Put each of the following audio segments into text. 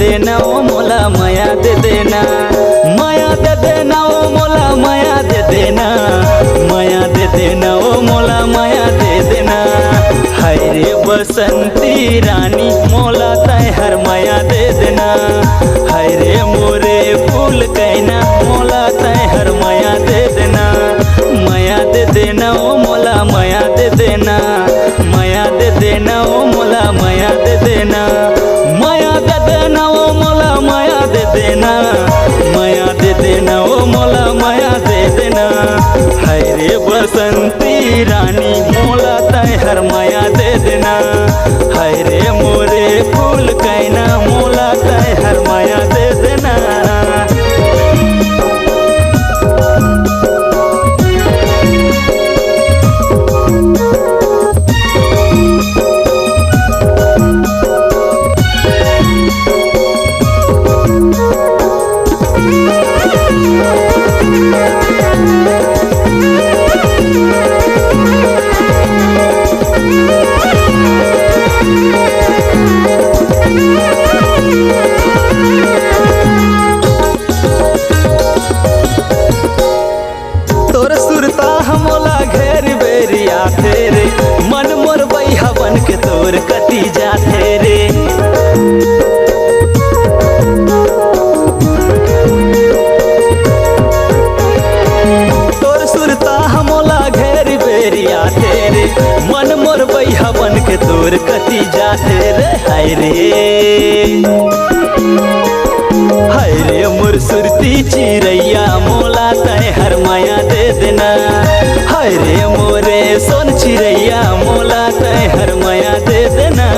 देना ओ मोला माया दे देना, माया दे देना ओ मोला माया दे देना, माया दे देना ओ मोला माया दे देना। हाय रे बसंती रानी मोला तय हर माया दे देना, हाय रे मोरे फूल कहना मोला तय हर माया दे देना, माया दे देना ओ मोला माया दे देना, माया दे देना ओ मोला माया दे देना, माया दे देना ओ मोला माया दे देना, माया दे देना ओ मोला माया दे देना। हाय रे बसंती रानी मोला तय हर माया दे देना, हाय रे मोरे फूल कहना मोला तय हर माया दे देना। तोर सुरता हमोला घेर बेरिया तेरे मन मोर बैहा बन के तोर कती जाते रे। तोर सुरता हमोला घेर बेरिया तेरे मन मोर बैहा बन के तोर कती जाते रे। हाय रे हाय रे मोर सुरती चिरैया मोला तय हर माया दे देना, हाय रे मोरे सोन चिरैया मोला तय हर माया दे देना।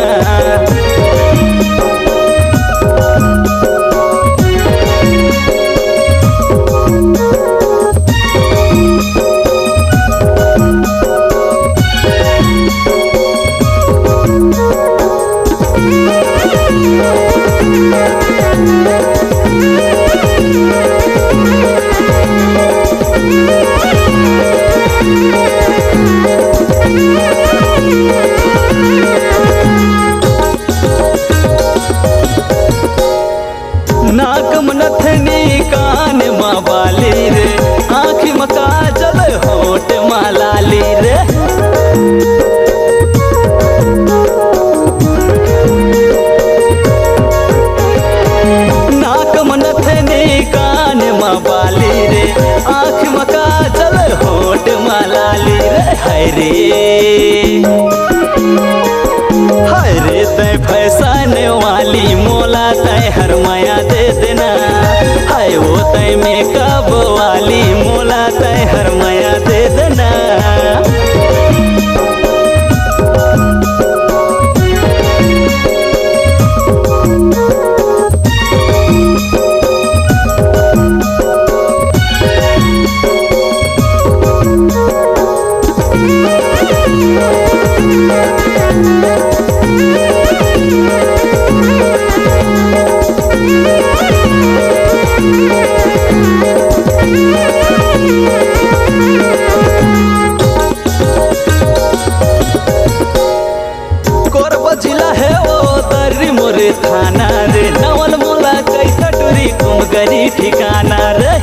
नाक नथनी कान माँ बाली रे, आँखी में काजल होठ माँ लाली रे। नाक नथनी कान माँ बाली रे, आँख में काजल होठ माँ लाली रे। हाय रे हाय रे तय फैशन वाली मोला तय हर माया दे देना, हाय वो तय मेकअप वाली मोला तय हर माया दे देना। जिला है वो दर्री मोरे थाना रे, नवल मोला कई कटोरी कुमगरी ठिकाना रे।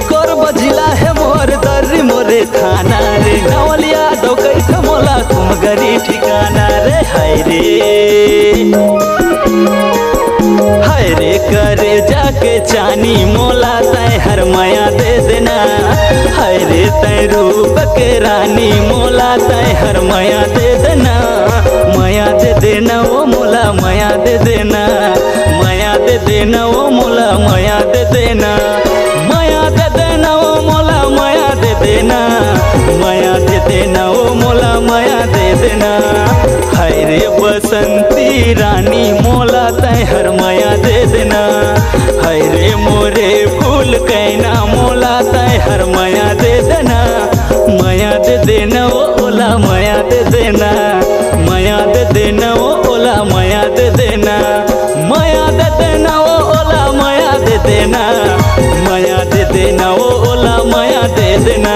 कोरबा जिला है मोर दर्री मोरे थाना रे, नवल यादव कई मोला कुमगरी ठिकाना रे। हाय रे हाय रे करे जाके चानी मोला तय हर माया दे देना, हाय रे तय रूप के रानी मोला तय हर माया दे देना, माया दे देना ओ मोला माया दे देना, माया दे देना ओ मोला माया दे देना, माया दे देना ओ मोला माया दे देना, माया दे देना ओ मोला माया दे देना। हाय रे बसंती रानी मोला तय हर माया दे देना, हाय रे मोरे फूल कहना मोला तय हर माया दे देना, माया दे देना ओ ओला माया दे देना, माया दे देना ओ ओला माया दे देना, माया दे देना ओ ओला माया दे देना, माया दे देना ओ ओला माया दे देना।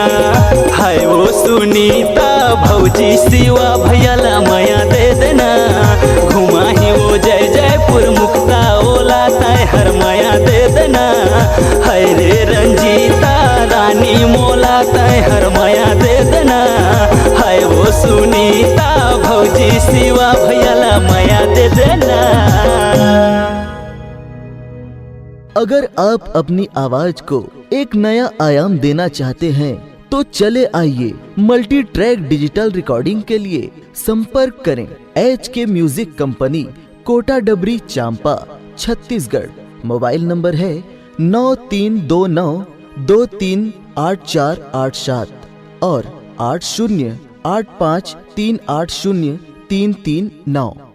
हाय वो सुनीता भौजी शिवा भैयाला माया दे देना। घुमा ही वो जय जयपुर मुक्ता ओला तय हर माया दे देना। हाय रे रंजीता रानी मोला तय हर माया दे देना। हाय वो सुनीता भौजी शिवा भैयाला माया दे देना। अगर आप अपनी आवाज को एक नया आयाम देना चाहते हैं तो चले आइए मल्टी ट्रैक डिजिटल रिकॉर्डिंग के लिए संपर्क करें HK म्यूजिक कंपनी, कोटा डबरी, चांपा, छत्तीसगढ़। मोबाइल नंबर है 9329238487 और 8085380339।